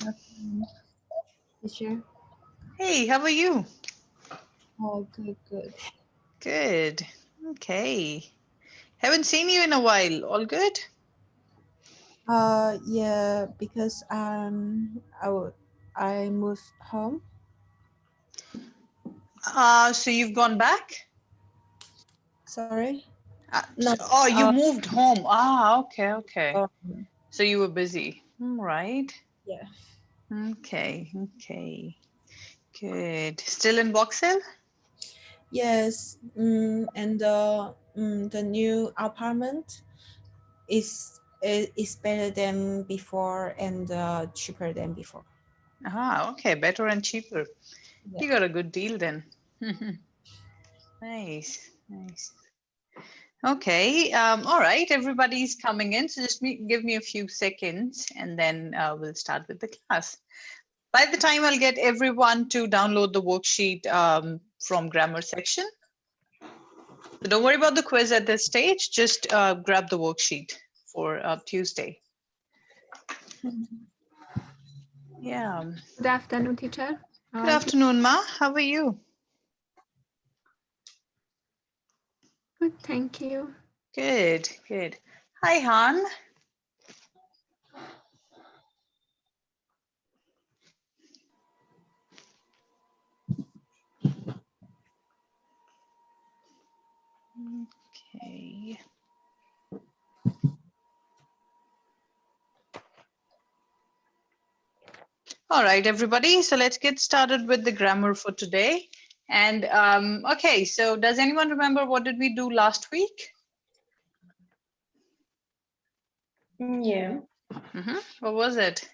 afternoon, teacher. Hey, how are you? Oh, good, good. Good. Okay. Haven't seen you in a while. All good? Yeah, because I moved home. So you've gone back? Sorry. So, No. oh, you moved home. Okay, okay. Um, So you were busy. Right. yeah. Okay, okay. Good. Still in Boxell? Yes. And the new apartment is better than before and cheaper than before. Okay. Better and cheaper. Yeah. You got a good deal then. Nice, nice. Okay. All right. Everybody's coming in. So just give me a few seconds and then we'll start with the class. By the time I'll get everyone to download the worksheet from grammar section. So don't worry about the quiz at this stage. Just grab the worksheet for Tuesday. Yeah. Good afternoon, teacher. Good afternoon, Ma. How are you? Good, thank you. Good, good. Hi, Han. Okay. All right, everybody. So let's get started with the grammar for today. And okay, so does anyone remember what did we do last week? Yeah. What was it?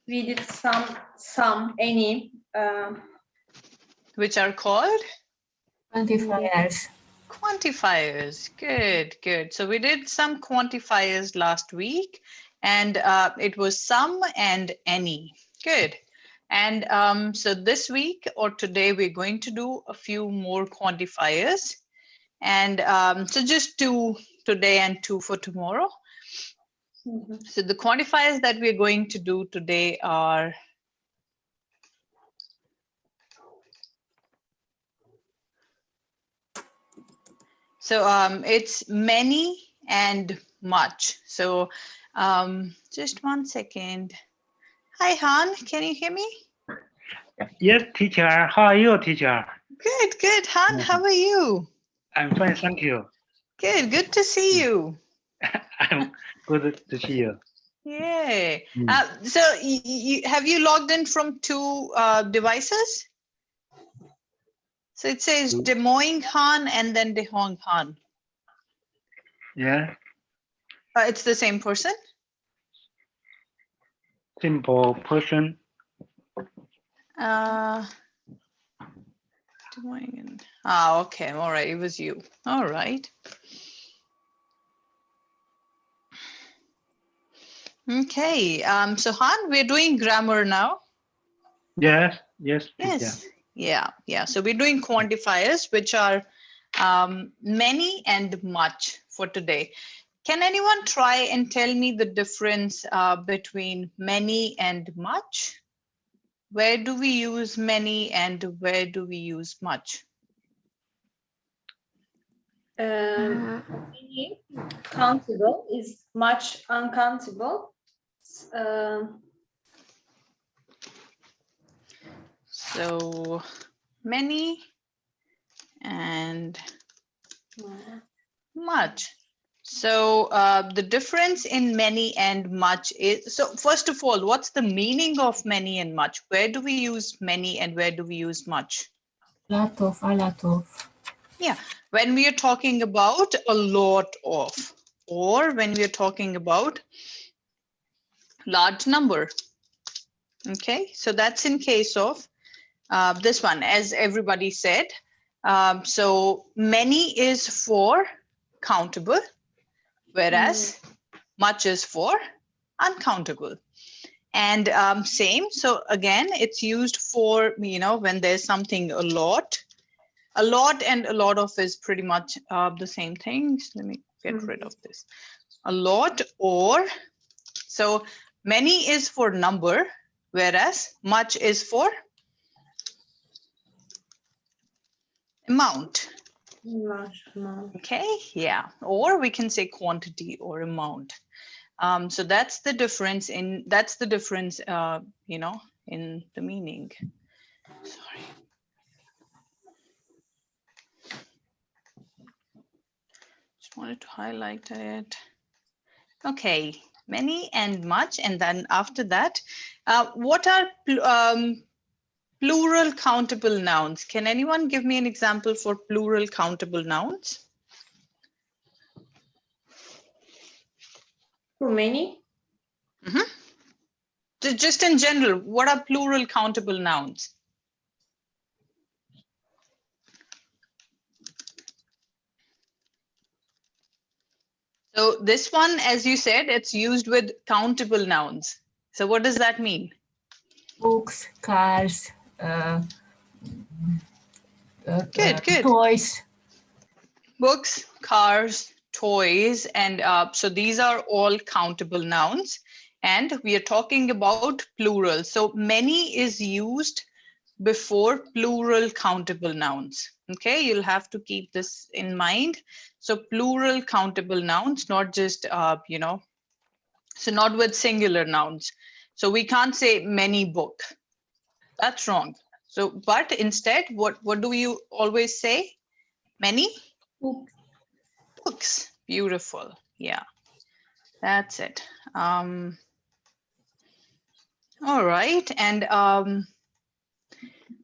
We did some, any. Which are called? Quantifiers. Quantifiers. Good, good. So we did some quantifiers last week, and it was some and any. Good. And so this week or today, we're going to do a few more quantifiers. And so just 2 today and 2 for tomorrow. So the quantifiers that we're going to do today are it's many and much. So just 1 second. Hi, Han, can you hear me? Yes, teacher. How are you, teacher? Good, good. Han, how are you? I'm fine, thank you. Good, good to see you. I'm good to see you. Yay. So have you logged in from 2 devices? So it says Des Moines Han and then De Hong Han. Yeah, It's the same person? simple person. Des Moines. Okay. All right. It was you. All right. Okay. So Han, we're doing grammar now. Yes, yes, teacher. Yes. Yeah. Yeah. So we're doing quantifiers, which are many and much for today. Can anyone try and tell me the difference between many and much? Where do we use many and where do we use much? Many countable is much uncountable. So many and much. So the difference in many and much is, so first of all, what's the meaning of many and much? Where do we use many and where do we use much? A lot of. Yeah, when we are talking about a lot of, or when we are talking about large number. Okay, so that's in case of this one, as everybody said. So many is for countable, whereas much is for uncountable. And same, so again, it's used for, when there's something a lot and a lot of is pretty much the same thing. So let me get rid of this. A lot or, so many is for number, whereas much is for amount. Large amount. Okay, yeah, or we can say quantity or amount. So that's the difference in, you know, in the meaning. Sorry. Just wanted to highlight it. Okay, many and much, and then after that, what are plural countable nouns? Can anyone give me an example for plural countable nouns? Too many? Just in general, what are plural countable nouns? So this one, as you said, it's used with countable nouns. So what does that mean? Books, cars, Good. toys. Books, cars, toys, and so these are all countable nouns. And we are talking about plural. So many is used before plural countable nouns. Okay, you'll have to keep this in mind. So plural countable nouns, not just, you know, so not with singular nouns. So we can't say many book. That's wrong. So, but instead, what do you always say? Many books. Beautiful. Yeah, that's it. All right. And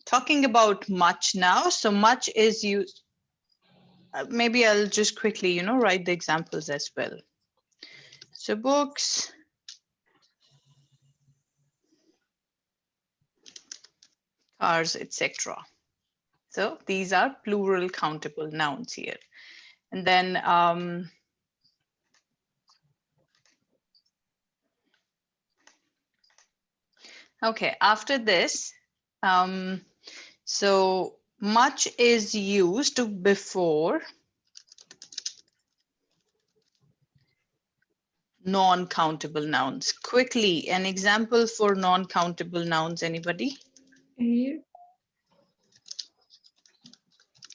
talking about much now. So much is used. Maybe I'll just quickly, you know, write the examples as well. So books, cars, etc. So these are plural countable nouns here. And then okay, after this, so much is used before non-countable nouns. Quickly, an example for non-countable nouns, anybody? Air.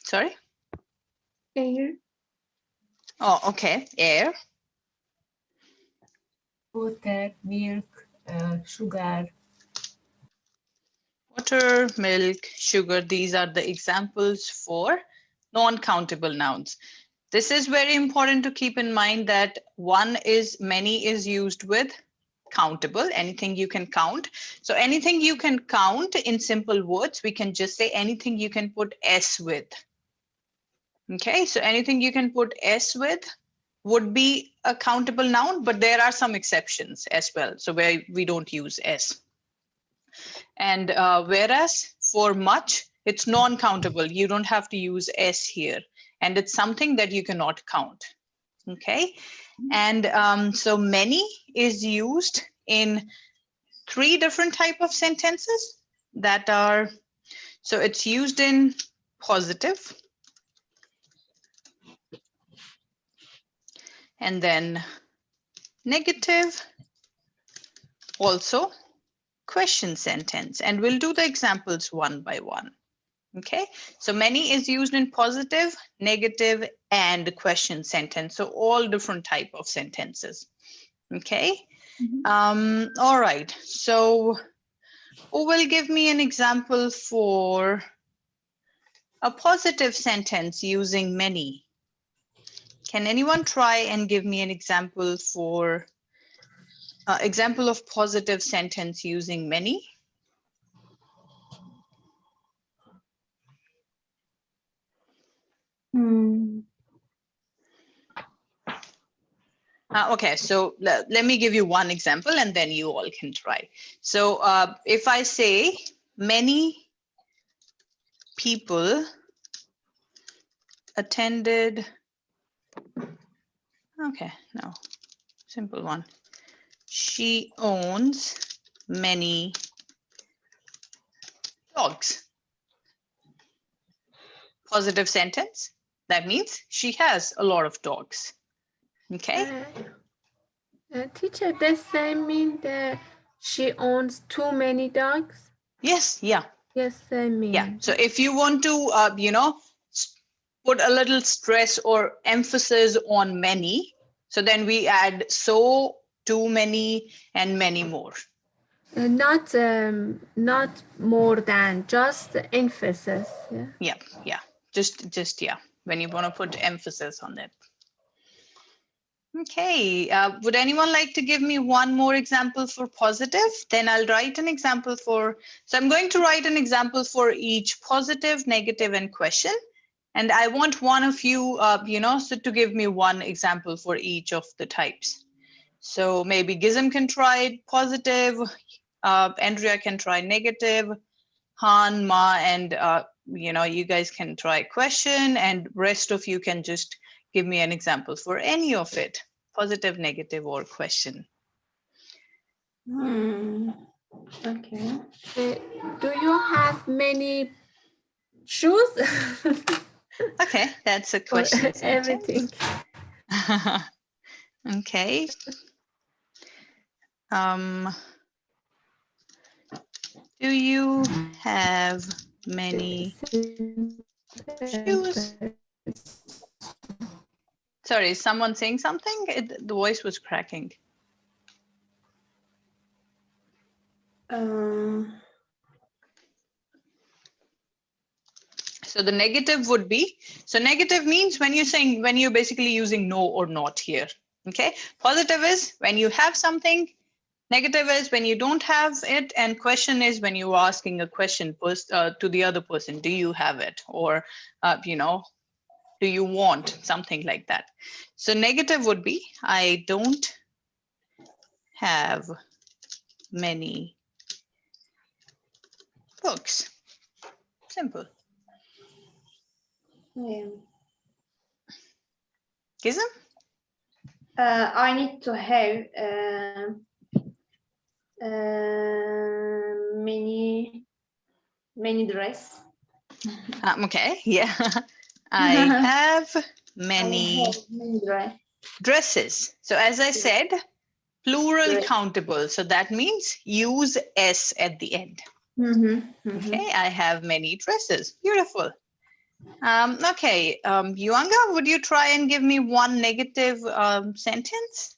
Sorry? Air. Oh, okay, air. Water, milk, sugar. Water, milk, sugar, these are the examples for non-countable nouns. This is very important to keep in mind that many is used with countable, anything you can count. So anything you can count in simple words, we can just say anything you can put S with. Okay, so anything you can put S with would be a countable noun, but there are some exceptions as well. So where we don't use S. And whereas for much, it's non-countable. You don't have to use S here. And it's something that you cannot count. Okay. And so many is used in 3 different type of sentences that are, so it's used in positive. And then negative, also question sentence, and we'll do the examples one by one. Okay, so many is used in positive, negative, and question sentence. So all different type of sentences. Okay. All right. So who will give me an example for a positive sentence using many? Can anyone try and give me an example for example of positive sentence using many? Okay, so let me give you one example and then you all can try. So if I say many people attended, okay, no, simple one. She owns many dogs. Positive sentence. That means she has a lot of dogs. Okay. Teacher, does that mean that she owns too many dogs? Yes, yeah. Yes, I mean. Yeah. So if you want to, put a little stress or emphasis on many, so then we add so, too many, and many more. Not more than, just emphasis. Yeah. Yeah, yeah. Just yeah. When you want to put emphasis on it. Okay. Would anyone like to give me one more example for positive? Then I'll write an example for. So I'm going to write an example for each positive, negative, and question. And I want one of you, so to give me one example for each of the types. So maybe Gizem can try positive, Andrea can try negative, Han, Ma, and you guys can try question, and rest of you can just give me an example for any of it, positive, negative, or question. Okay. Do you have many shoes? Okay, that's a For question sentence. everything. Okay. Do you have many shoes? Sorry, is someone saying something? The voice was cracking. So the negative would be, so negative means when you're basically using no or not here. Okay. Positive is when you have something. Negative is when you don't have it, and question is when you're asking a question to the other person, do you have it? Or, do you want something like that? So negative would be, I don't have many books. Simple. Yeah. Gizem? I need to have many dress. Okay, yeah. I have many, many dress. dresses. So as I said, plural Dress. countable. So that means use S at the end. Okay, I have many dresses. Beautiful. Okay, Yuanga, would you try and give me one negative sentence?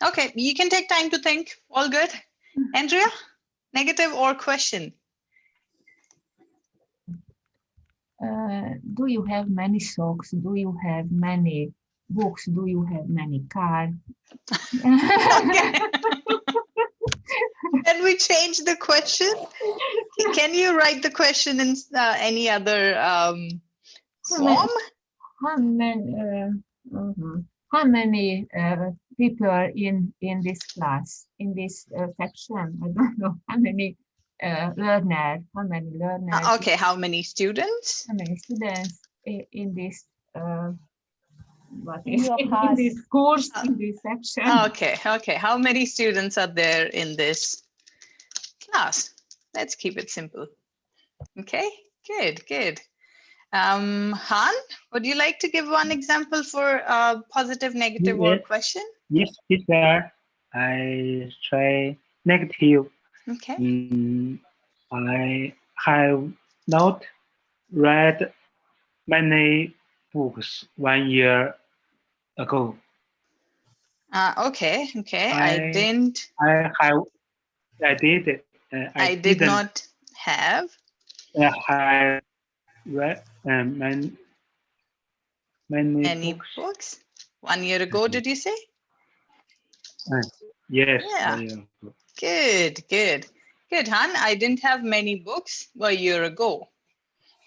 Okay, you can take time to think. All good. Andrea, negative or question? Do you have many socks? Do you have many books? Do you have many cars? Okay. Can we change the question? Can you write the question in any other form? How many people are in this class, in this section? I don't know how many learners. How many learners? Okay, how many students? How many students in this? What In is your in class. this course, in this section? Okay, okay. How many students are there in this class? Let's keep it simple. Okay, good, good. Han, would you like to give one example for positive, negative, or Yes. question? Yes, teacher. I try negative. Okay. I have not read many books 1 year ago. Okay, okay. I did. I I did didn't not have have read many books. books 1 year ago, did you say? Yes. Yeah. 1 year ago. Good, good. Good, Han. I didn't have many books a year ago.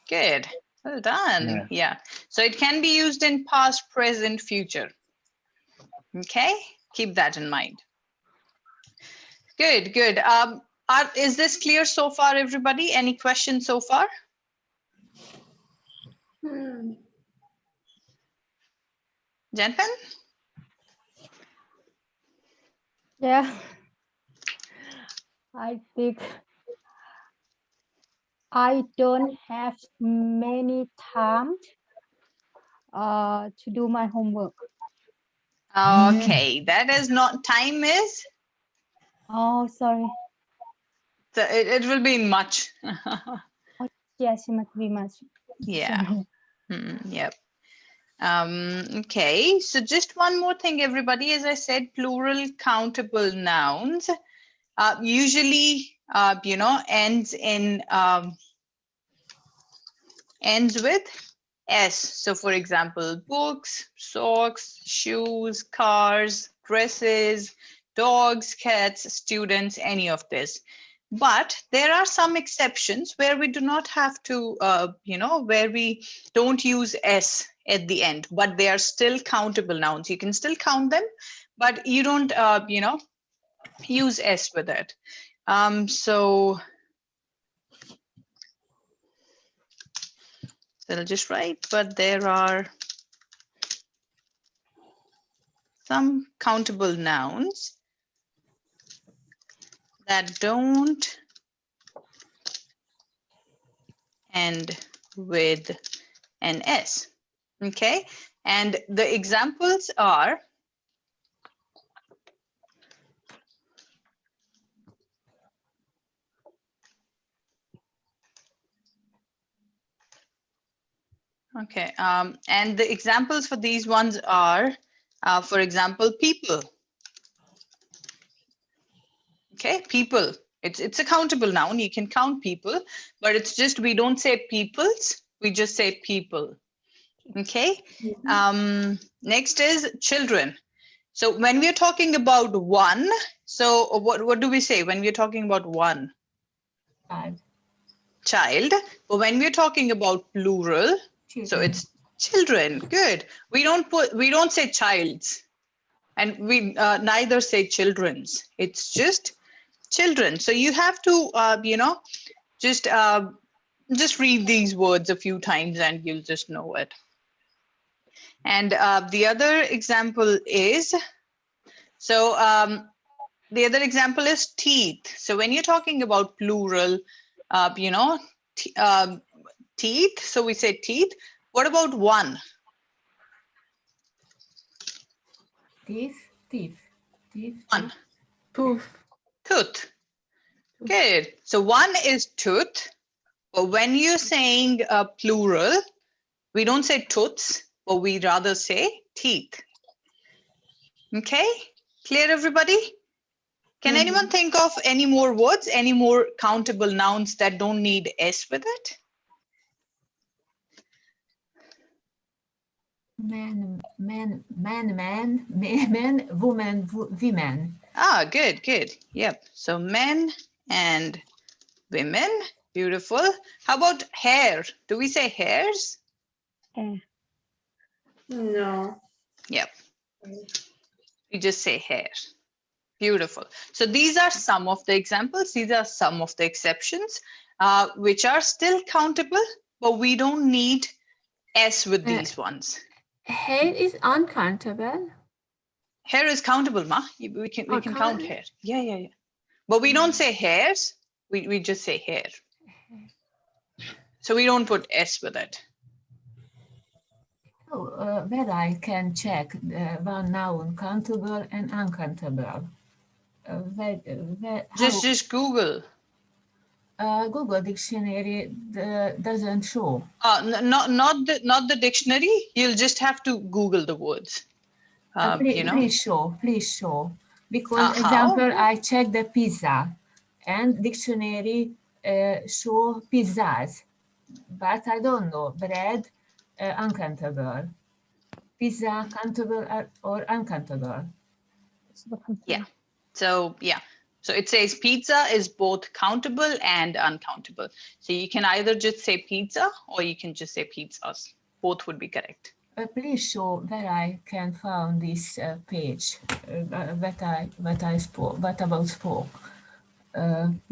Good. Well done. Yeah. So it can be used in past, present, future. Okay. Keep that in mind. Good, good. Is this clear so far, everybody? Any questions so far? Jenpen? Yeah. I think I don't have many time to do my homework. Okay, that is not time is, Oh, sorry. so it will be in much. Yes, it must be much. Yeah. Sorry. Yep. Okay, so just one more thing, everybody. As I said, plural countable nouns usually, ends with S. So for example, books, socks, shoes, cars, dresses, dogs, cats, students, any of this. But there are some exceptions where we do not have to, where we don't use S at the end, but they are still countable nouns. You can still count them, but you don't, use S with it. So I'll just write, but there are some countable nouns that don't end with an S. Okay, and the examples are okay, and the examples for these ones are, for example, people. Okay, people. It's a countable noun. You can count people, but it's just we don't say peoples. We just say people. Okay. Next is children. So when we are talking about one, so what do we say when we are talking about one? Child. Child. But when we are talking about plural, so Children. it's children. Good. We don't say childs, and we neither say children's. It's just children. So you have to just read these words a few times and you'll just know it. And the other example is, so the other example is teeth. So when you're talking about plural, teeth, so we say teeth. What about one? Teeth. Teeth. Teeth. One. Tooth. Tooth. Good. So one is tooth. But when you're saying plural, we don't say tooths, but we rather say teeth. Okay, clear everybody? Can anyone think of any more words, any more countable nouns that don't need S with it? Man, woman, women. Ah, good, good. Yep. So men and women. Beautiful. How about hair? Do we say hairs? No. Yep. We just say hair. Beautiful. So these are some of the examples. These are some of the exceptions, which are still countable, but we don't need S with these ones. Hair is uncountable. Hair is countable, ma. We can count countable. hair. Yeah. But we don't say hairs. We just say hair. So we don't put S with it. Oh, where I can check one noun countable and uncountable. Just Google. Google Dictionary doesn't show. Not the dictionary. You'll just have to Google the words. Please show. Because How? example, I check the pizza and dictionary show pizzas, but I don't know bread uncountable. Pizza countable or uncountable? Yeah. So it says pizza is both countable and uncountable. So you can either just say pizza or you can just say pizzas. Both would be correct. Please show where I can find this page. What about spoke?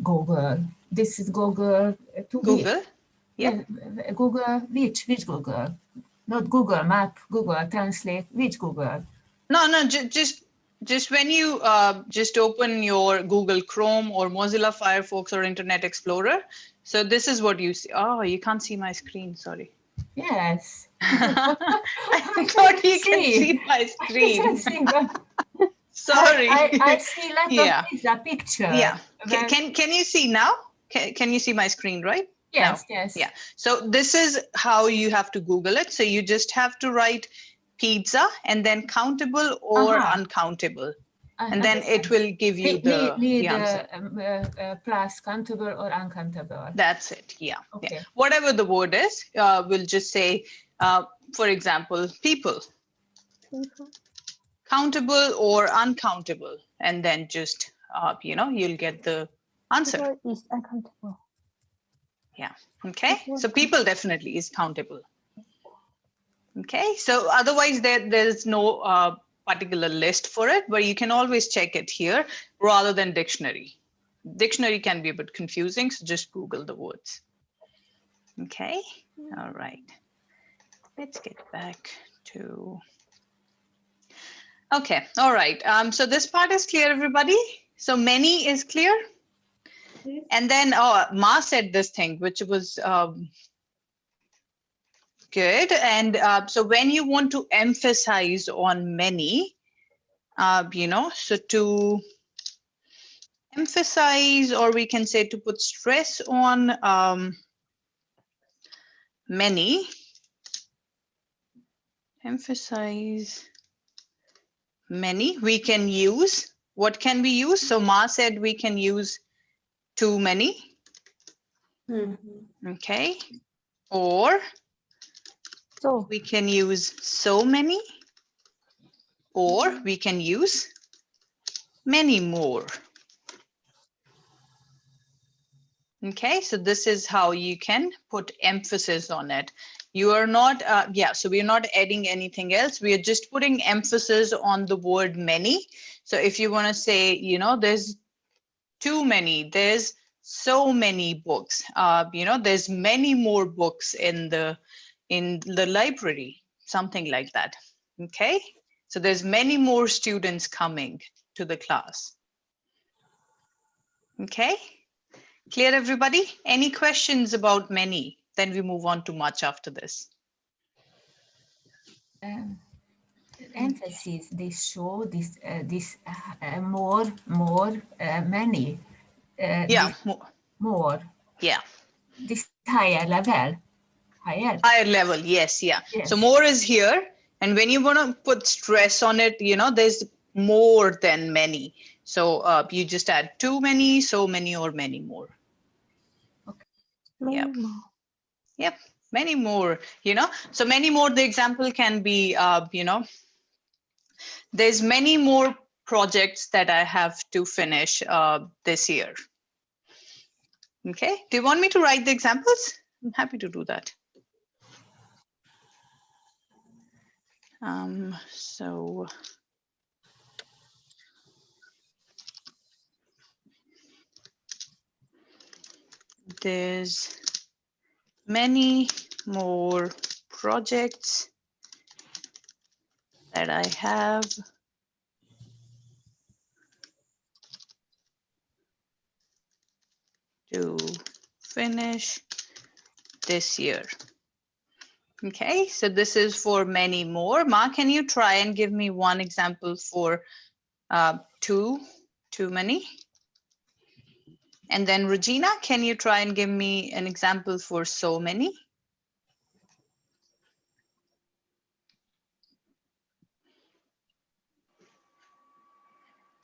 Google. This is Google. Google. Yeah. Google. Which Google? Not Google Map. Google Translate. Which Google? No. just when you just open your Google Chrome or Mozilla Firefox or Internet Explorer. So this is what you see. Oh, you can't see my screen, sorry. Yes. I thought you can see my I screen. can see, but Sorry. I see lot Yeah. of pizza picture. Yeah. When- Can you see now? Can you see my screen, right? yes, No. yes. Yeah. So this is how you have to Google it. So you just have to write pizza and then countable or Uh-huh. uncountable. I And then it understand. will give you the answer. Plus countable or uncountable. That's it. Yeah. Okay. Yeah. Whatever the word is, we'll just say, for example, people, People. countable or uncountable, and then just, you'll get the answer. People is uncountable. Okay. People So people definitely is countable. Okay. So otherwise there's no particular list for it, but you can always check it here rather than dictionary. Dictionary can be a bit confusing, so just Google the words. Okay. All right. Let's get back to. Okay. All right. So this part is clear, everybody. So many is clear. And then Ma said this thing, which was good. And so when you want to emphasize on many, so to emphasize, or we can say to put stress on many, emphasize many, we can use, what can we use? So Ma said we can use too many, okay? Or So we can use so many, or we can use many more. Okay, so this is how you can put emphasis on it. You are not, so we're not adding anything else. We are just putting emphasis on the word many. So if you want to say, there's too many, there's so many books, there's many more books in the library, something like that. Okay, so there's many more students coming to the class. Okay. Clear, everybody? Any questions about many? Then we move on to much after this. Emphasis, this show, this more, many. Yeah, This more. yeah. This higher level. Higher level, yes, yeah. Yes. So more is here. And when you want to put stress on it, there's more than many. So you just add too many, so many, or many more. many Yep. more. Yep, many more, So many more, the example can be, there's many more projects that I have to finish this year. Okay, do you want me to write the examples? I'm happy to do that. So there's many more projects that I have to finish this year. Okay, so this is for many more. Ma, can you try and give me one example for too many? And then Regina, can you try and give me an example for so many?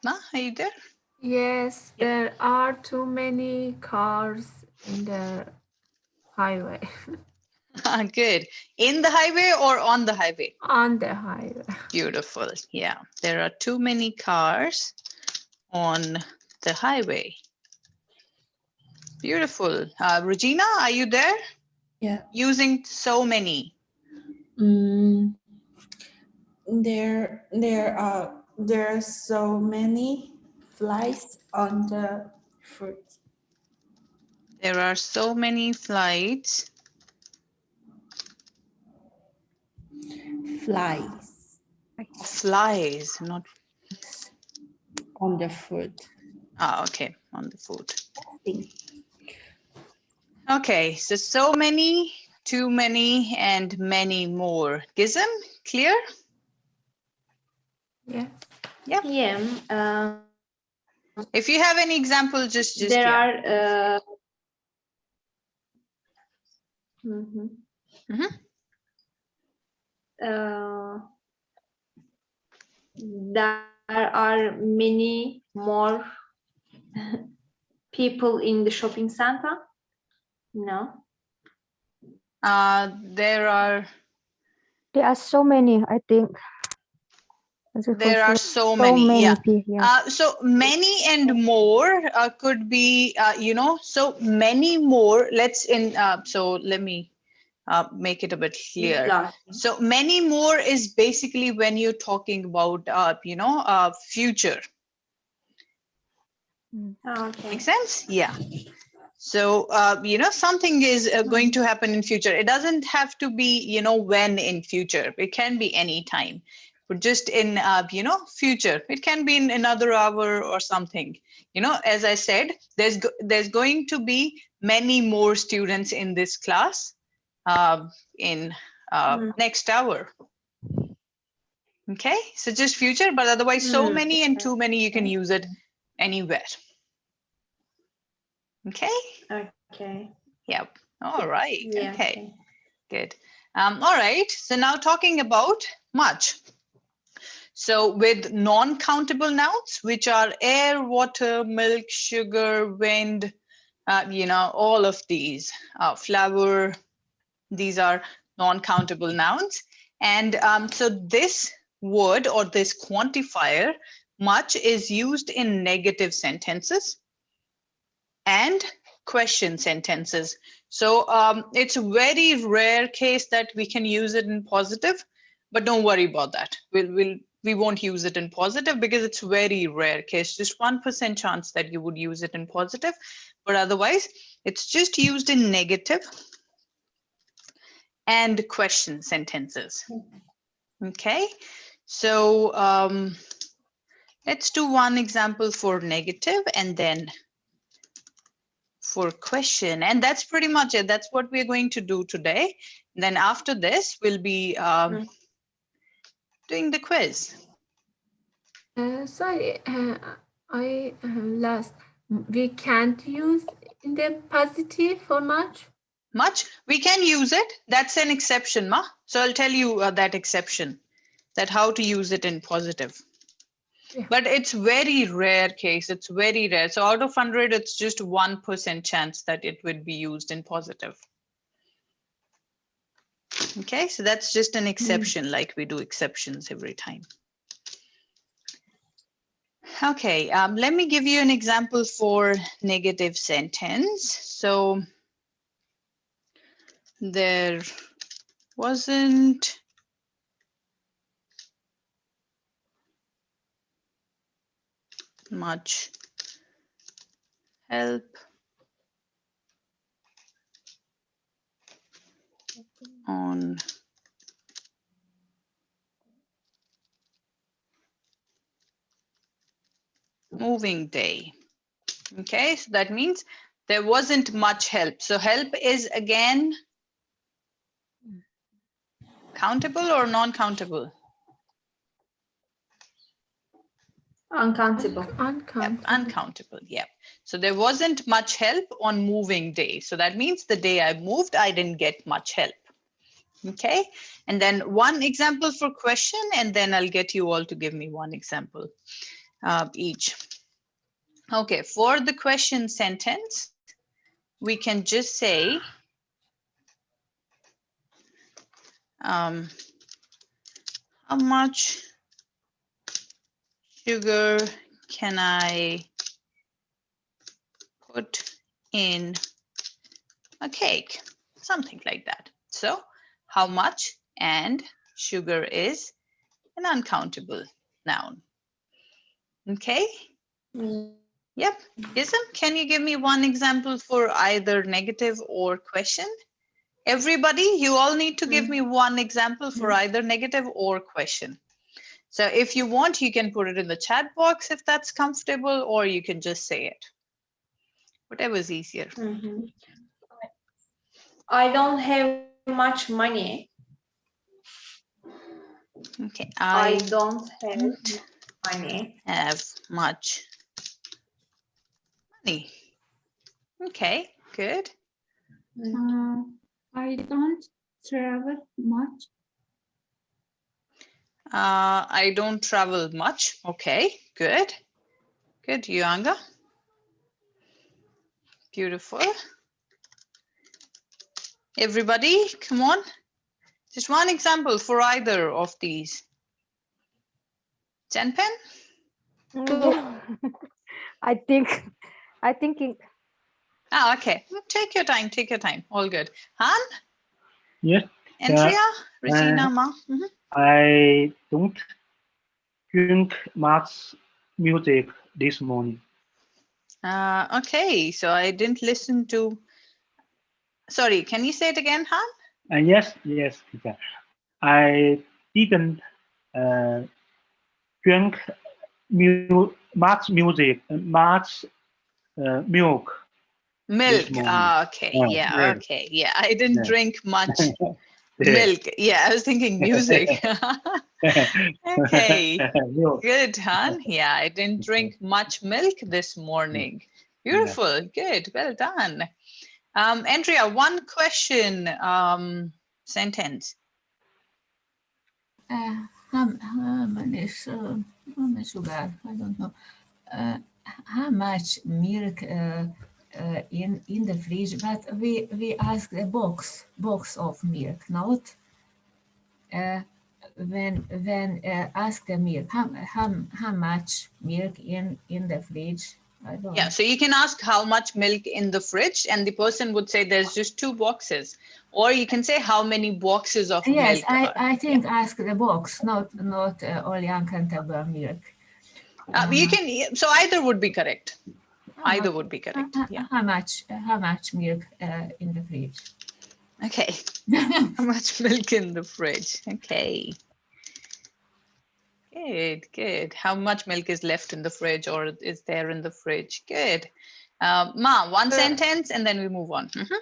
Ma, are you there? Yes, there are too many cars in the highway. Good. In the highway or on the highway? On the highway. Beautiful. Yeah, there are too many cars on the highway. Beautiful. Regina, are you there? Yeah. Using so many. There are so many flies on the fruit. There are so many flights. Flies. Flies, not on the food. Ah, okay, on the food. Thing. Okay, so many, too many, and many more. Gizem, clear? Yes. Yeah. If you have any example, just There yeah. are. Mhm. Mhm. There are many more people in the shopping center. No. There are so many, I think. there are so many, yeah. people. Yeah. So many and more could be, so many more. So let me make it a bit clear. Class. So many more is basically when you're talking about, future. Okay. Make sense? Yeah. So, something is going to happen in future. It doesn't have to be, when in future. It can be any time. But just in, future. It can be in another hour or something. As I said, there's going to be many more students in this class in next hour. Okay, so just future, but otherwise so many and too many, you can use it anywhere. Okay. Okay. Yep. All right. Yeah. Okay. Good. All right. So now talking about much. So with non-countable nouns, which are air, water, milk, sugar, wind, all of these, flower, these are non-countable nouns. And so this word or this quantifier, much, is used in negative sentences and question sentences. So it's a very rare case that we can use it in positive, but don't worry about that. We won't use it in positive because it's very rare case, just 1% chance that you would use it in positive, but otherwise it's just used in negative and question sentences. Okay, so let's do one example for negative and then for question, and that's pretty much it. That's what we're going to do today. And then after this, we'll be doing the quiz. Sorry, I lost. We can't use in the positive for much. Much, we can use it. That's an exception, Ma. So I'll tell you that exception, that how to use it in positive. Yeah. But it's very rare case. It's very rare. So out of 100, it's just 1% chance that it would be used in positive. Okay, so that's just an exception, like we do exceptions every time. Okay, let me give you an example for negative sentence. So there wasn't much help on moving day. Okay, so that means there wasn't much help. So help is again countable or non-countable? Uncountable. Uncountable. Yep, uncountable, yep. So there wasn't much help on moving day. So that means the day I moved, I didn't get much help. Okay, and then one example for question, and then I'll get you all to give me one example each. Okay, for the question sentence, we can just say, how much sugar can I put in a cake? Something like that. So how much and sugar is an uncountable noun. Okay. Yep. Ism, can you give me one example for either negative or question? Everybody, you all need to give me one example for either negative or question. So if you want, you can put it in the chat box if that's comfortable, or you can just say it. Whatever's easier. Mhm. I don't have much money. Okay, I I don't have don't money. have much money. Okay, good. I don't travel much. I don't travel much. Okay, good. Good, Yuanga. Beautiful. Everybody, come on. Just one example for either of these. Chen Pen? I think it, Ah, okay. Take your time, take your time. All good. Han? Yes. Andrea? Regina? Ma? Mhm. I don't drink much music this morning. Okay, so I didn't listen to. Sorry, can you say it again, Han? Yes, teacher. I didn't drink much music, much milk Milk. this morning. Ah, okay. Yeah, yes. okay. Yeah, I didn't Yeah. drink much Yeah. milk. Yeah, I was thinking music. Okay. Milk. Good, Han. Yeah, I didn't drink much milk this morning. Beautiful. Good. Well done. Andrea, one question sentence. How many sugar? I don't know. How much milk in the fridge? But we ask a box of milk, not when ask the milk. How much milk in the fridge? I don't. Yeah, so you can ask how much milk in the fridge, and the person would say there's just 2 boxes. Or you can say how many boxes of Yes, milk. I think ask the box, not only uncountable milk. You can, so either would be correct. Either would be correct. Yeah. How much milk in the fridge? Okay. How much milk in the fridge? Okay. Good, good. How much milk is left in the fridge or is there in the fridge? Good. Ma, one sentence and then we move on. Mhm.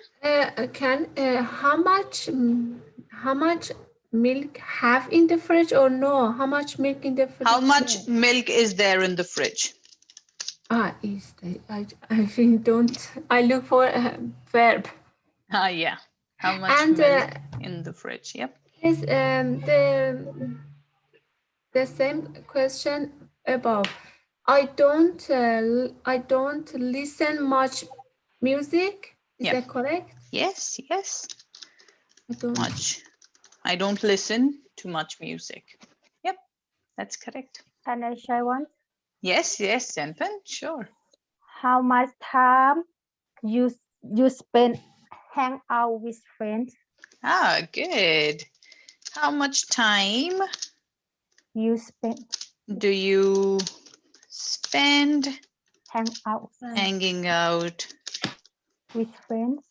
How much milk have in the fridge or no? How much milk in the fridge? How much milk is there in the fridge? Is the, I really don't. I look for a verb. Yeah. How much milk in the fridge? Yep. Is the same question above. I don't listen much music. Is that correct? Yes, yes. I don't. Much. I don't listen to much music. Yep, that's correct. can I share one? Yes, yes, Senpen, sure. How much time you spend hang out with friends? Ah, good. How much time You spend do you spend hang out hanging out with friends?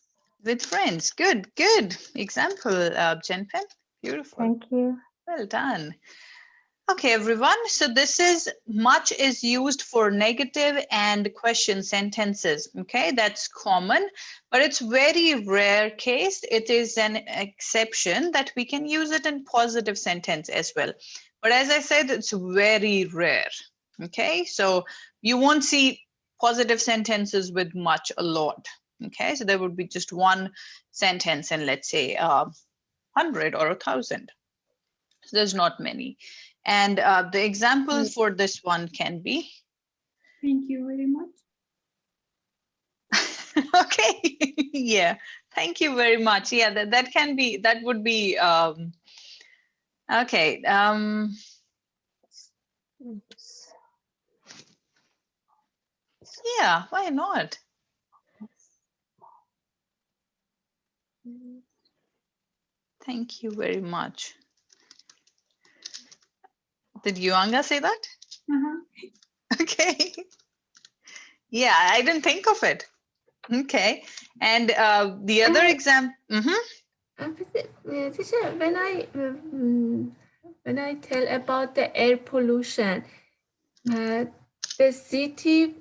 with friends? Good, good. Example, Jenpen. Beautiful. Thank you. Well done. Okay, everyone. So this is much is used for negative and question sentences. Okay, that's common, but it's very rare case. It is an exception that we can use it in positive sentence as well. But as I said, it's very rare. Okay, so you won't see positive sentences with much a lot. Okay, so there would be just one sentence and let's say 100 or 1,000. So there's not many. And the example for this one can be. Thank you very much. Okay, yeah, thank you very much. Yeah, that can be, that would be, okay. Yeah, why not? Thank you very much. Did Yuanga say that? Okay. Yeah, I didn't think of it. Okay. And the other example. Teacher, when I tell about the air pollution, the city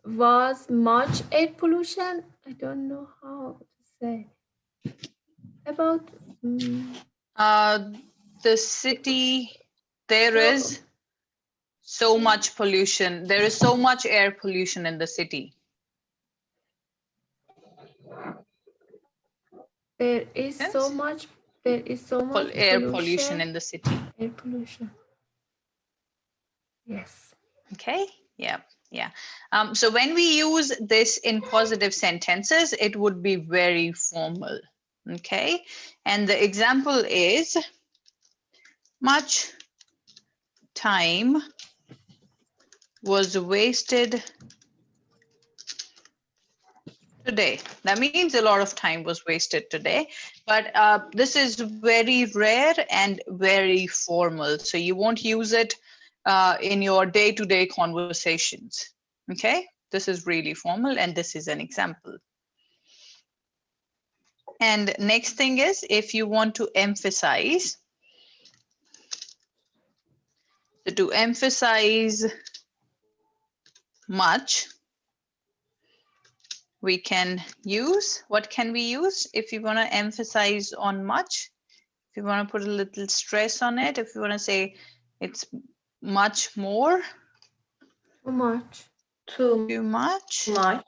was much air pollution. I don't know how to say about. The city, there No. is so much pollution. There is so much air pollution in the city. There is so Yes. much. There is so much Air pollution in the city. Air pollution. Yes. Okay, yeah, yeah. So when we use this in positive sentences, it would be very formal. Okay, and the example is much time was wasted today. That means a lot of time was wasted today, but this is very rare and very formal. So you won't use it in your day-to-day conversations. Okay, this is really formal and this is an example. And next thing is, if you want to emphasize, so to emphasize much, we can use, what can we use if you want to emphasize on much? If you want to put a little stress on it, if you want to say it's much more, Too much. too much. Much.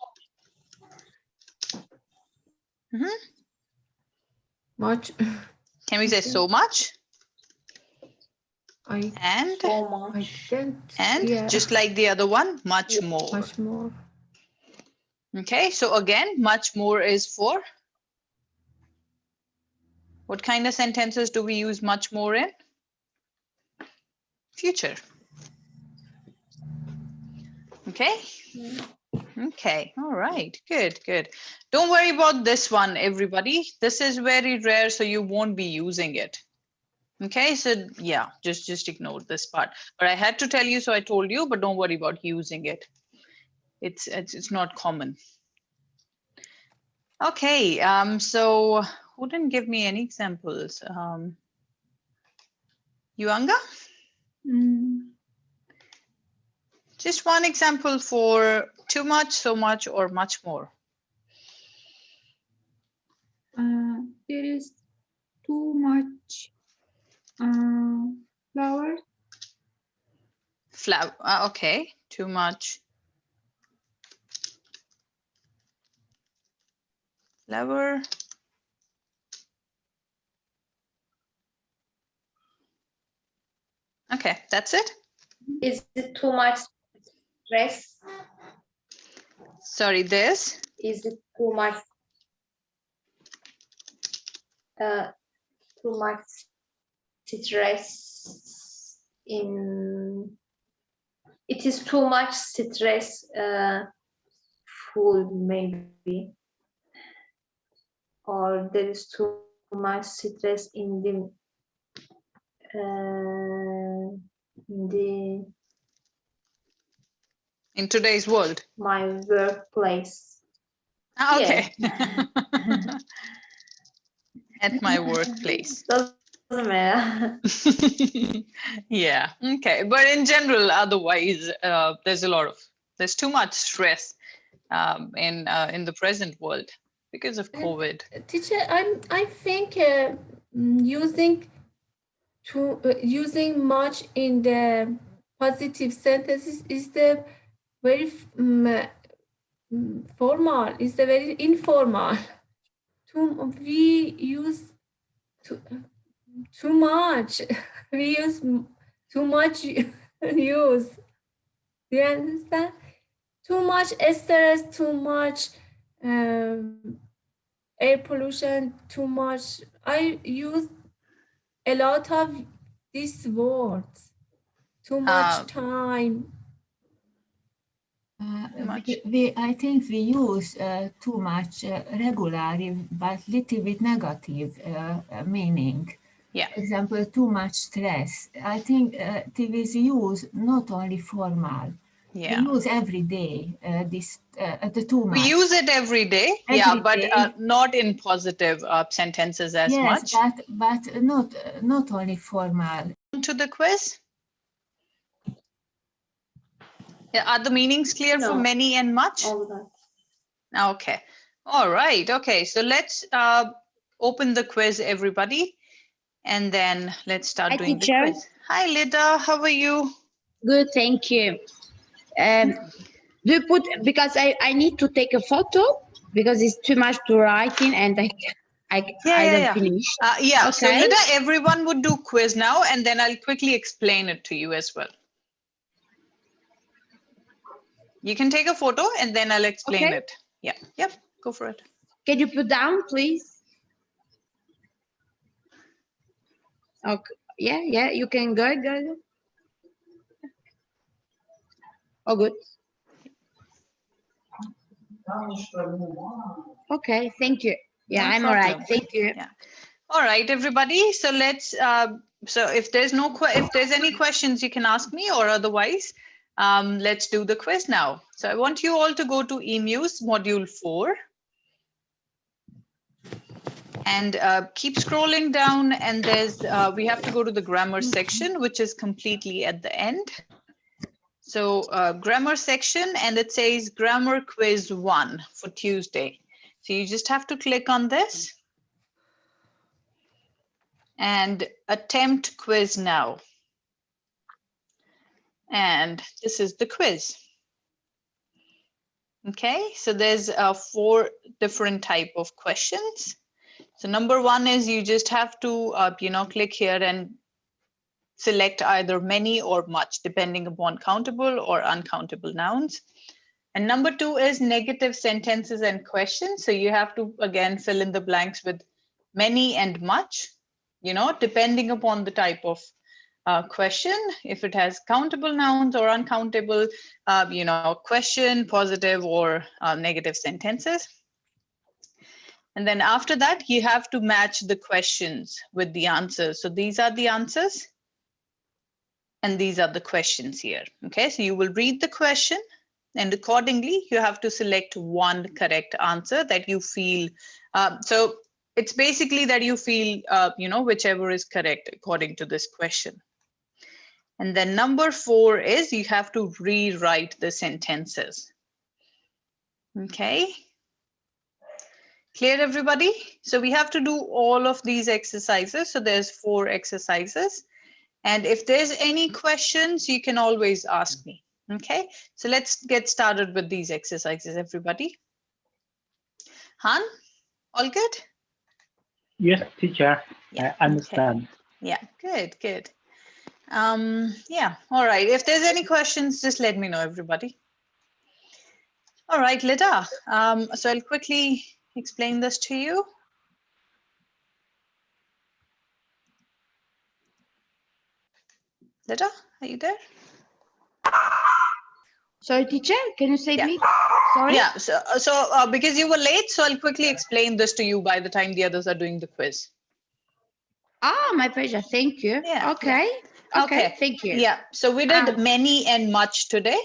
Much. Can we say so much? I And So much. and yeah, just like the other one, much more. much more. Okay, so again, much more is for what kind of sentences do we use much more in? Future. Okay. Okay, all right, good, good. Don't worry about this one, everybody. This is very rare, so you won't be using it. Okay, so yeah, just ignore this part. But I had to tell you, so I told you, but don't worry about using it. It's not common. Okay, so who didn't give me any examples? Yuanga? Just one example for too much, so much, or much more. There is too much flour. Okay, too much flour. Okay, that's it. Is it too much stress? Sorry, this. Is it too much? Too much stress in. It is too much stress. Food maybe, or there is too much stress in In today's world. my workplace. Okay. At my workplace. Doesn't matter. Yeah, okay. But in general, otherwise, there's too much stress in the present world because of COVID. Teacher, I think using much in the positive sentences is the very formal. Is the very informal. We use too much. We use too much use. Do you understand? Too much stress, too much air pollution, too much. I use a lot of these words. Too much time. I think we use too much regularly, but little bit negative meaning. Yeah. For example, too much stress. I think it is used not only formal. Yeah. We use every day the too much. We use it every day. Every but day. not in positive sentences as much. Yes, but not only formal. to the quiz? Yeah, are the meanings clear for No. many and much? All that. Okay. All right. Okay. So let's open the quiz, everybody. And then let's start Hi, doing teacher. the quiz. Hi, Lida. How are you? Good, thank you. Do you put, because I need to take a photo because it's too much to writing and I don't finish. Yeah. So Okay. Lida, everyone would do quiz now, and then I'll quickly explain it to you as well. You can take a photo and then I'll explain Okay. it. Yeah. Yep. Go for it. Can you put down, please? Okay. Yeah, you can go. Oh, good. Okay, thank you. Yeah, No I'm all right. problem. Thank you. Yeah. All right, everybody. So let's. So if there's if there's any questions, you can ask me, or otherwise, let's do the quiz now. So I want you all to go to eMuse module 4. And keep scrolling down, and there's we have to go to the grammar section, which is completely at the end. So grammar section, and it says grammar quiz 1 for Tuesday. So you just have to click on this and attempt quiz now. And this is the quiz. Okay, so there's 4 different type of questions. So number 1 is you just have to, click here and select either many or much, depending upon countable or uncountable nouns. And number 2 is negative sentences and questions. So you have to, again, fill in the blanks with many and much, depending upon the type of question. If it has countable nouns or uncountable, question, positive or negative sentences. And then after that, you have to match the questions with the answers. So these are the answers. And these are the questions here. Okay, so you will read the question, and accordingly, you have to select one correct answer that you feel. So it's basically that you feel, whichever is correct according to this question. And then number 4 is you have to rewrite the sentences. Okay. Clear, everybody? So we have to do all of these exercises. So there's 4 exercises. And if there's any questions, you can always ask me. Okay, so let's get started with these exercises, everybody. Han, all good? Yes, teacher. Yeah, I understand. Okay. Yeah, good. Yeah, all right. If there's any questions, just let me know, everybody. All right, Lida. So I'll quickly explain this to you. Lida, are you there? Sorry, teacher, can you say Yeah. me? Sorry. Yeah, so because you were late, so I'll quickly explain this to you by the time the others are doing the quiz. Ah, my pleasure. Thank you. Yeah, Okay. yeah. Okay. Thank you. Yeah, so we did many and much today.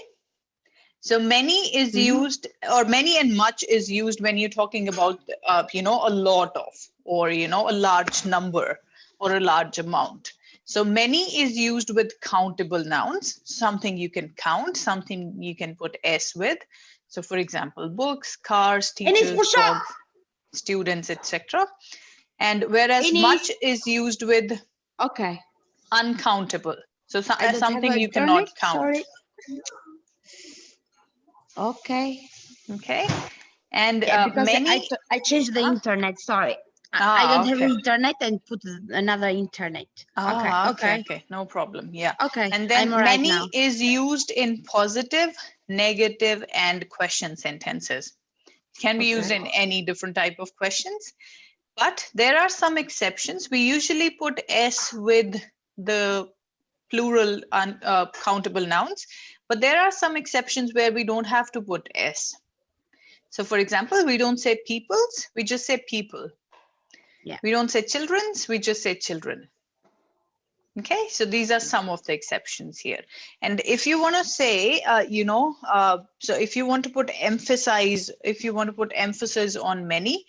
So many is used, or many and much is used when you're talking about, a lot of, or, a large number or a large amount. So many is used with countable nouns, something you can count, something you can put S with. So for example, books, cars, teachers, dogs, students, etc. And whereas much is used with uncountable. So something you cannot count. Sorry. Okay. Okay. And because many. I changed the internet. Sorry. I don't have internet and put another internet. Okay. No problem. Yeah. Okay. And then right many now. is used in positive, negative, and question sentences. It can be used in any different type of questions, but there are some exceptions. We usually put S with the plural countable nouns, but there are some exceptions where we don't have to put S. So for example, we don't say peoples, we just say people. Yeah. We don't say children's, we just say children. Okay, so these are some of the exceptions here. And if you want to say, so if you want to put emphasis on many,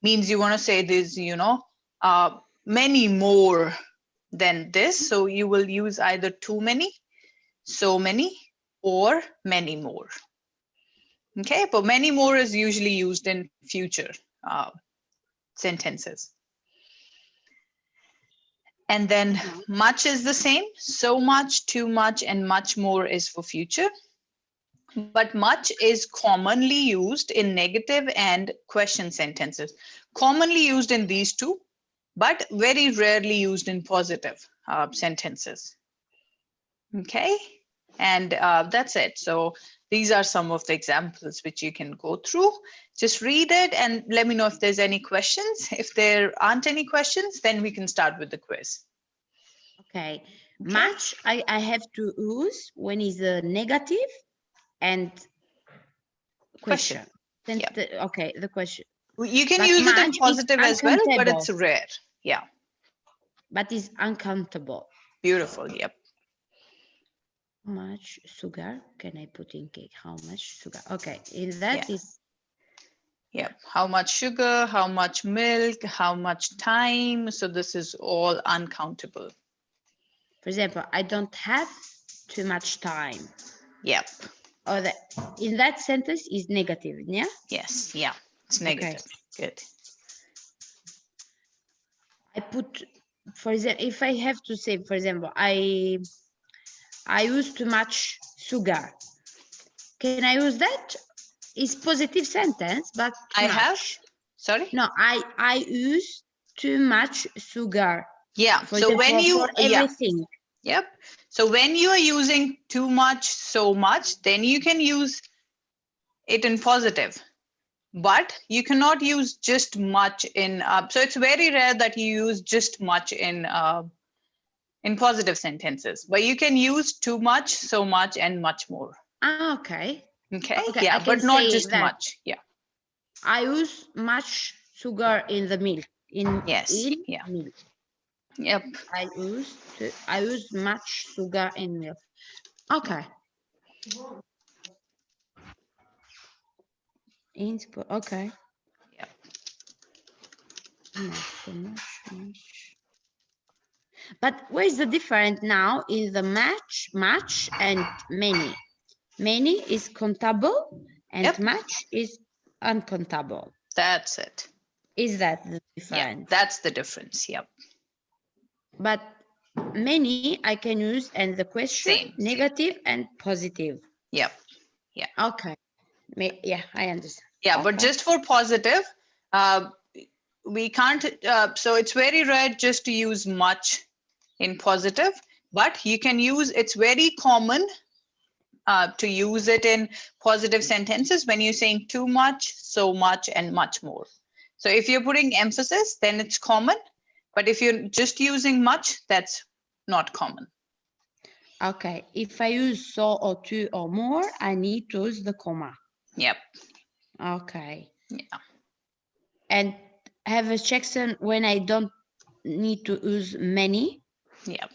means you want to say there's, many more than this. So you will use either too many, so many, or many more. Okay, but many more is usually used in future sentences. And then much is the same. So much, too much, and much more is for future. But much is commonly used in negative and question sentences. Commonly used in these two, but very rarely used in positive sentences. Okay, and that's it. So these are some of the examples which you can go through. Just read it and let me know if there's any questions. If there aren't any questions, then we can start with the quiz. Okay. Much I have to use when is a negative and question. Then Yeah. okay, the question. You can But use it in much is positive as well, but uncountable. it's rare. Yeah, But it's uncountable. beautiful. Yep. How much sugar can I put in cake? How much sugar? Okay, in that Yeah. is Yep. How much sugar, how much milk, how much time. So this is all uncountable. for example, I don't have too much time. Yep. Or that in that sentence is negative, yeah? Yes. Yeah. It's Okay. negative. Good. I put, for example, if I have to say, for example, I use too much sugar. Can I use that? It's positive sentence, but too I much. have. Sorry. No, I use too much sugar. Yeah. For So when example, you for everything. Yep. So when you are using too much, so much, then you can use it in positive. But you cannot use just much in. So it's very rare that you use just much in positive sentences. But you can use too much, so much, and much more. Ah, okay. Okay. Okay, Yeah, I can but not say just that much. Yeah. I use much sugar in the milk. Yes. In Yeah. milk. Yep. I use much sugar in milk. Okay. Okay. Yeah. Much. But where is the difference now in the much and many? Many is countable and Yep. much is uncountable. That's it. Is that the Yeah, difference? that's the difference. Yep. But many I can use and the question Same. negative and positive. Yep. Yeah. Okay. Yeah, I understand. Yeah, but Okay. just for positive, we can't. So it's very rare just to use much in positive, but you can use. It's very common to use it in positive sentences when you're saying too much, so much, and much more. So if you're putting emphasis, then it's common. But if you're just using much, that's not common. Okay. If I use so or two or more, I need to use the comma. Yep. Okay. Yeah. And have a checksum when I don't need to use many. Yep.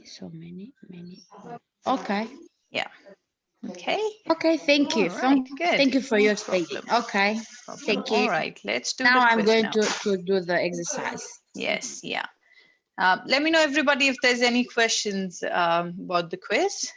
So many. Okay. Yeah. Okay. Okay. Thank you. All right, good. Thank you for your No explaining. problem. Okay. Thank you. All right. Let's do Now the I'm quiz going now. to do the exercise. Yes. Yeah. Let me know, everybody, if there's any questions about the quiz.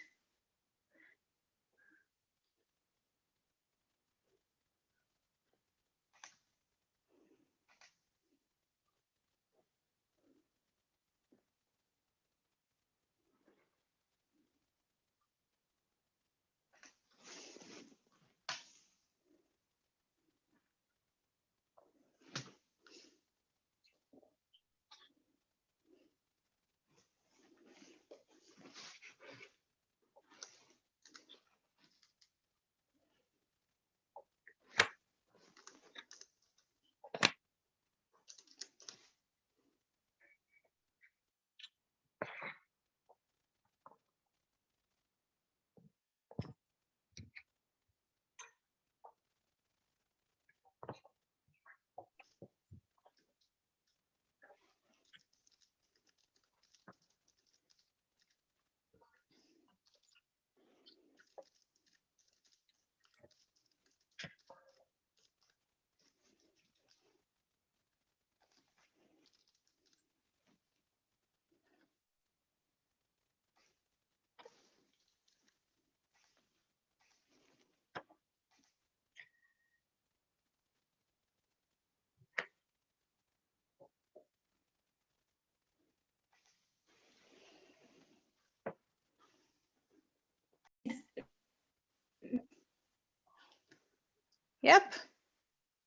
Yep.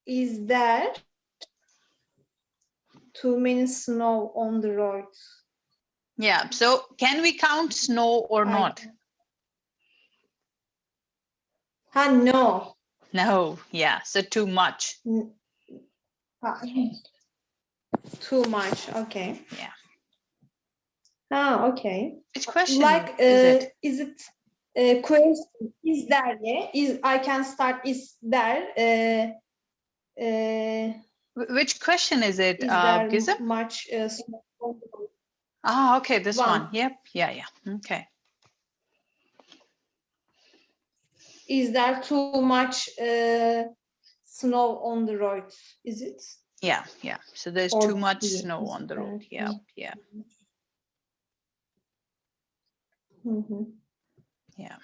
Is there too many snow on the road? Yeah. So can we count snow or not? No. No. Yeah. So too much. Too much. Okay. Yeah. Okay. Which question Like, is it? is it a question? Is there? Yeah? Is I can start. Is there? Which question is it, Is there Gizem? much snow on the road? Ah, okay, this One. one. Yep. Yeah. Okay. Is there too much snow on the road? Is it? Yeah. So there's Or too much yeah, snow is on the there? road. Yeah. Mhm. Yeah.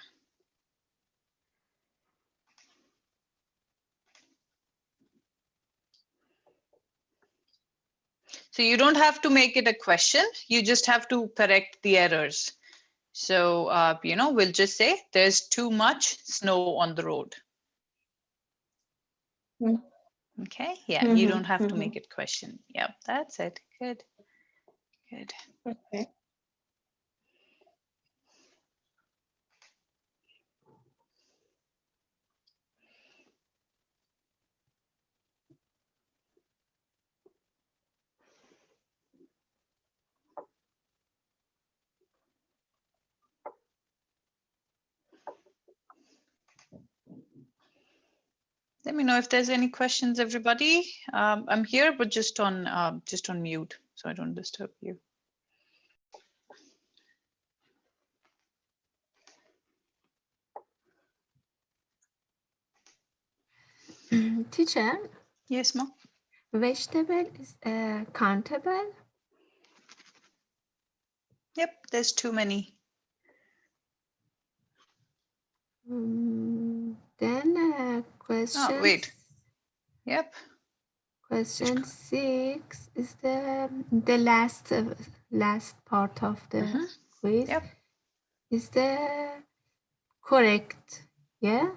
So you don't have to make it a question. You just have to correct the errors. So, we'll just say there's too much snow on the road. Mm. Okay. Yeah. You don't have to make it question. Yep. That's it. Good. Okay. Let me know if there's any questions, everybody. I'm here, but just on mute, so I don't disturb you. Teacher, Yes, Ma. vegetable is countable? Yep, there's too many. Then question. Oh, wait. Yep. Question 6 is the last part of the quiz. Yep. Is the correct? Yeah.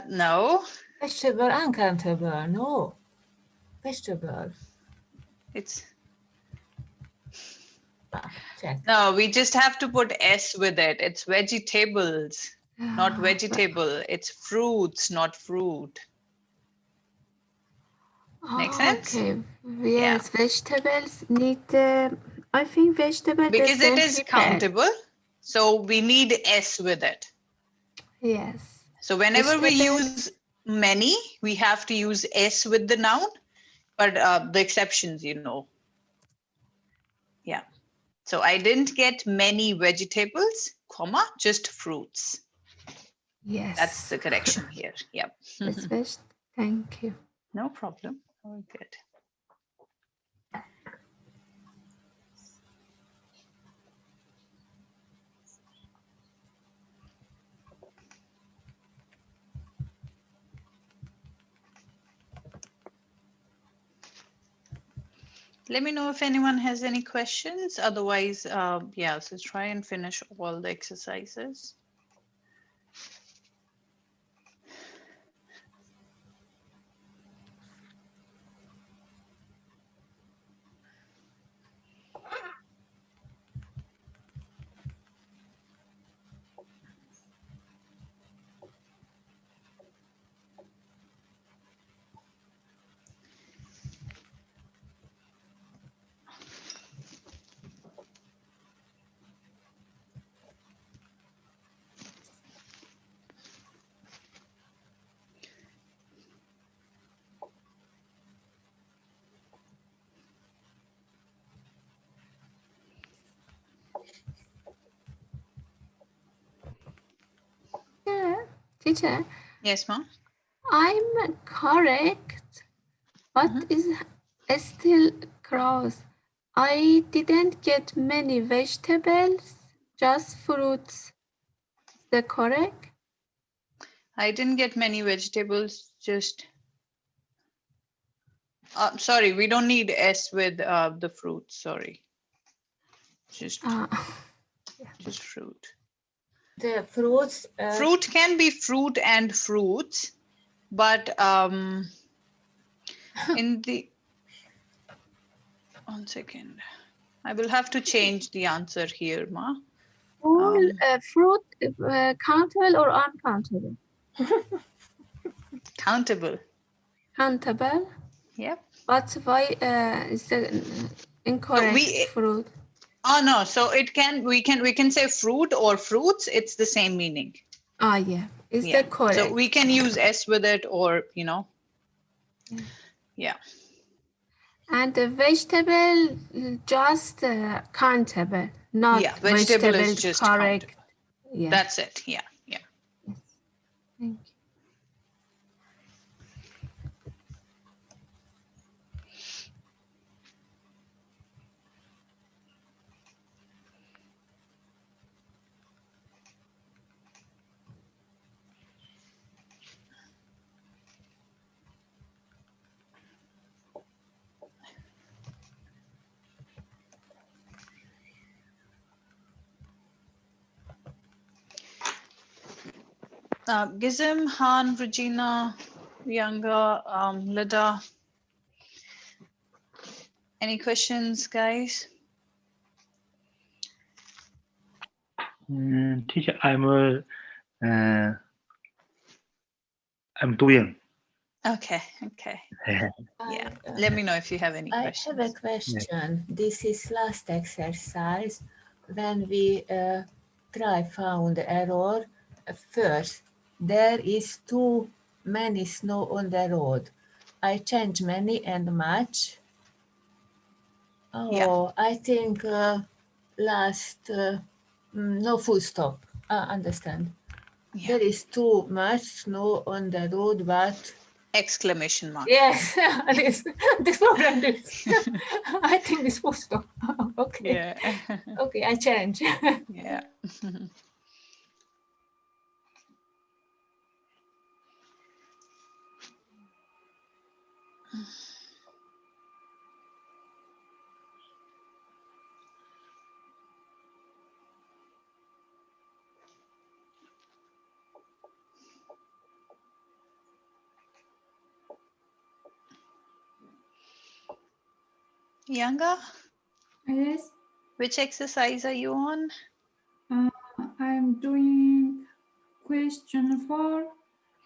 No. Vegetable uncountable. No. Vegetable. It's Check. no. We just have to put S with it. It's vegetables, not vegetable. It's fruits, not fruit. Make sense? Okay. Yes, vegetables need I think vegetable Because it is prepare. countable, so we need S with it. Yes. So whenever we Vegetables. use many, we have to use S with the noun, but the exceptions, Yeah. So I didn't get many vegetables, comma, just fruits. Yes. That's the correction here. Yep. Thank you. No problem. All good. Let me know if anyone has any questions. Otherwise, yeah, so try and finish all the exercises. Teacher, Yes, ma'am. I'm correct, but is still cross. I didn't get many vegetables, just fruits. Is that correct? I didn't get many vegetables, just. Sorry, we don't need S with the fruit, sorry. Just fruit. The fruits. Fruit can be fruit and fruits, but in the, 1 second, I will have to change the answer here, Ma. All fruit countable or uncountable? Countable. Countable. Yep. But why is the incorrect fruit? Oh no, so it can, we can say fruit or fruits, it's the same meaning. Ah, yeah. Is Yeah. that correct? So we can use S with it, or you know. Yeah. And the vegetable just countable, not Yeah, vegetable is just correct. countable. Yeah. That's it. Yeah, yeah. Thank you. Gizem, Han, Regina, Yanga, Lida. Any questions, guys? Teacher, I'm doing. Okay, okay. Yeah, let me know if you have any I questions. have a question. This is last exercise. When we try found error, first, there is too many snow on the road. I change many and much. Oh, Yeah. I think last, no full stop. Understand. Yeah. There is too much snow on the road, but Exclamation mark. yes, this problem is. I think this full stop. Okay. Yeah. Okay, I change. Yeah. Yanga, Yes, which exercise are you on? I'm doing question 4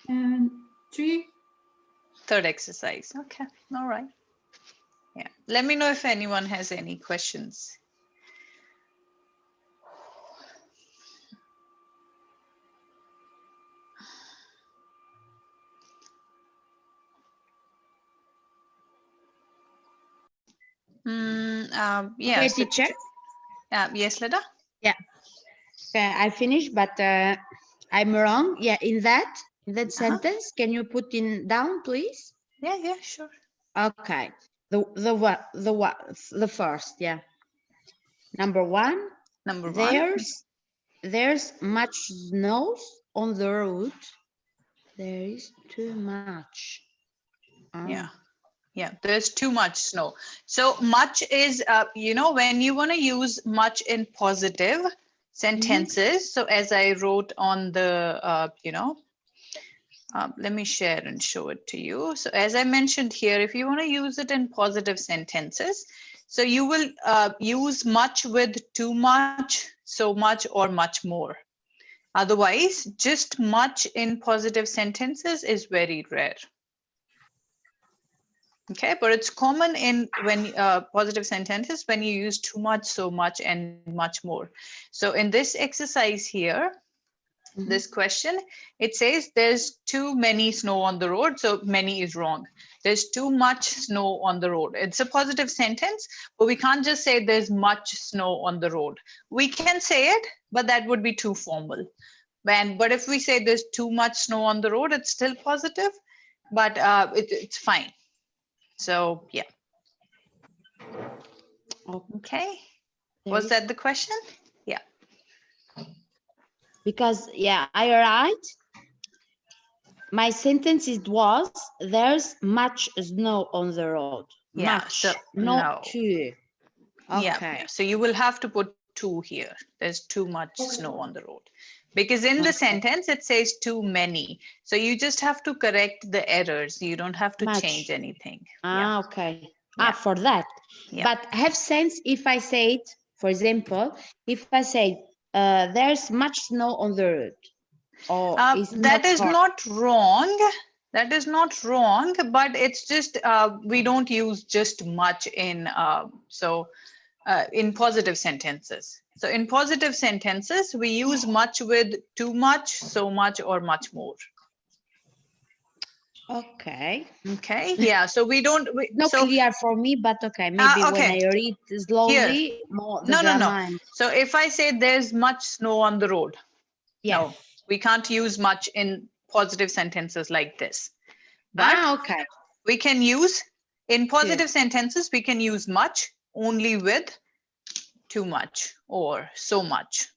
and 3. Third exercise. Okay, all right. Yeah, let me know if anyone has any questions. Yeah. Okay, so- teacher. yes, Lida? Yeah. I finished, but I'm wrong. Yeah, in that sentence, can you put in down, please? Yeah, yeah, sure. Okay. The first, yeah. Number 1. Number 1. There's much snow on the road. There is too much. Yeah. Yeah, there's too much snow. So much is, you know, when you want to use much in positive sentences. So as I wrote on the, you know, let me share and show it to you. So as I mentioned here, if you want to use it in positive sentences, so you will use much with too much, so much, or much more. Otherwise, just much in positive sentences is very rare. Okay, but it's common in when positive sentences when you use too much, so much, and much more. So in this exercise here, this question, it says there's too many snow on the road. So many is wrong. There's too much snow on the road. It's a positive sentence, but we can't just say there's much snow on the road. We can say it, but that would be too formal. But if we say there's too much snow on the road, it's still positive, but it's fine. So yeah. Okay. Was that the question? Yeah. Because yeah, I write. My sentence was there's much snow on the road. Yeah, Much, so not too. Okay. Yeah, so you will have to put 2 here. There's too much snow on the road. because in the sentence it says too many. So you just have to correct the errors. You don't have to Much. change anything. Ah, okay. Yeah. For that. Yeah. But have sense if I say it, for example, if I say there's much snow on the road. Or That is correct. not wrong. That is not wrong, but it's just we don't use just much in in positive sentences. So in positive sentences, we use much with too much, so much, or much more. Okay. Okay. Yeah. So we don't. Not so clear for me, but okay. Maybe when okay. I read slowly, more the No. grammar and So if I say there's much snow on the road, yeah. no, we can't use much in positive sentences like this. But Okay. we can use in positive sentences, we can use much only with too much or so much.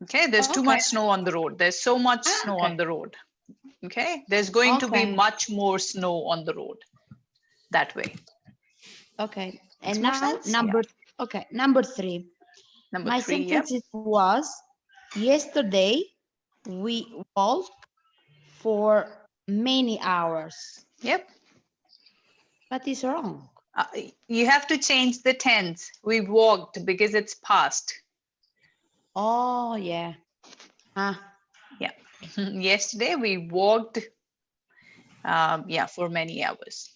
Okay, there's too much snow on the road. There's so much snow on the road. Okay, there's going to be much more snow on the road. That way. Okay. Makes And more now sense? number number 3. Number My 3, sentence it was yesterday we walked for many hours. Yep. But it's wrong. You have to change the tense. We walked because it's past. Oh, yeah. Yeah. Yesterday we walked, for many hours.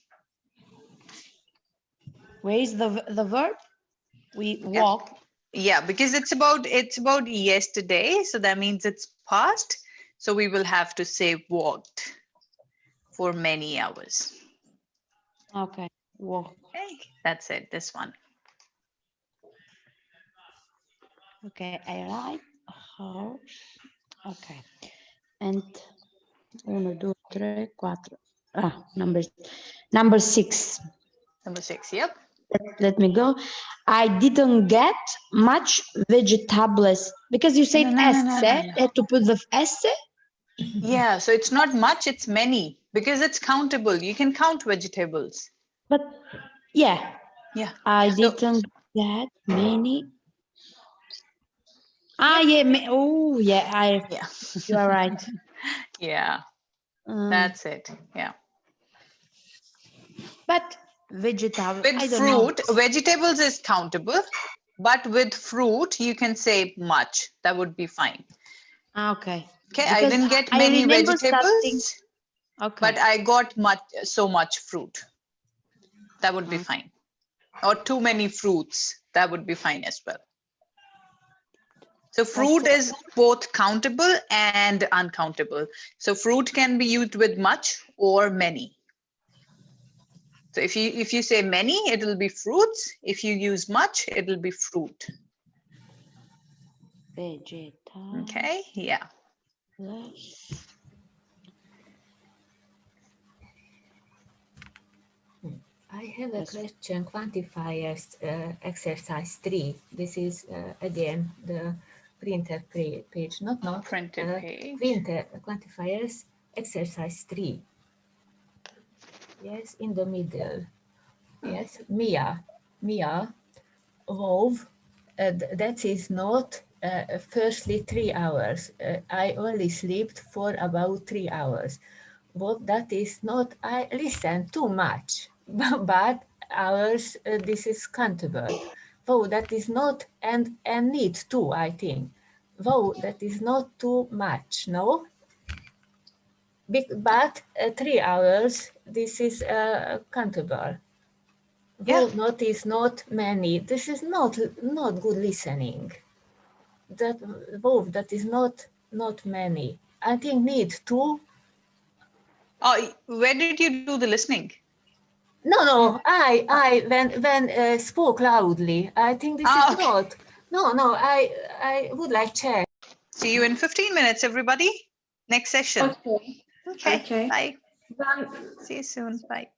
Where is the verb? We walk. Yeah, because it's about yesterday, so that means it's past. So we will have to say walked for many hours. Okay. Walk. Okay, that's it. This one. Okay, I write horse. Okay. And 1, 2, 3, 4. Number 6. Number 6, yep. Let me go. I didn't get much vegetables because you said esse. You have to put the esse. Yeah, so it's not much, it's many because it's countable. You can count vegetables. But yeah. I didn't get many. You are right. Yeah, that's it. Yeah. But vegetable with fruit, vegetables is countable, but with fruit you can say much. That would be fine. Okay. Okay, I didn't get many vegetables, but I got so much fruit. That would be fine. Or too many fruits. That would be fine as well. So fruit is both countable and uncountable. So fruit can be used with much or many. So if you say many, it will be fruits. If you use much, it will be fruit. Vegetable. Okay, yeah. I have a question, quantifiers, exercise 3. This is again the printer page, not printed page. Printer quantifiers, exercise 3. Yes, in the middle. Yes, Mia, wove, that is not firstly 3 hours. I only slept for about 3 hours. But that is not, I listen too much, but hours, this is countable. Though that is not, and need to, I think. Though that is not too much, no? But 3 hours, this is countable. Though not is not many. This is not good listening. That is not many. I think need to. Oh, where did you do the listening? No. I when spoke loudly. I think this is not. No. I would like check. See you in 15 minutes, everybody. Next session. Okay. Okay. Bye. See you soon. Bye.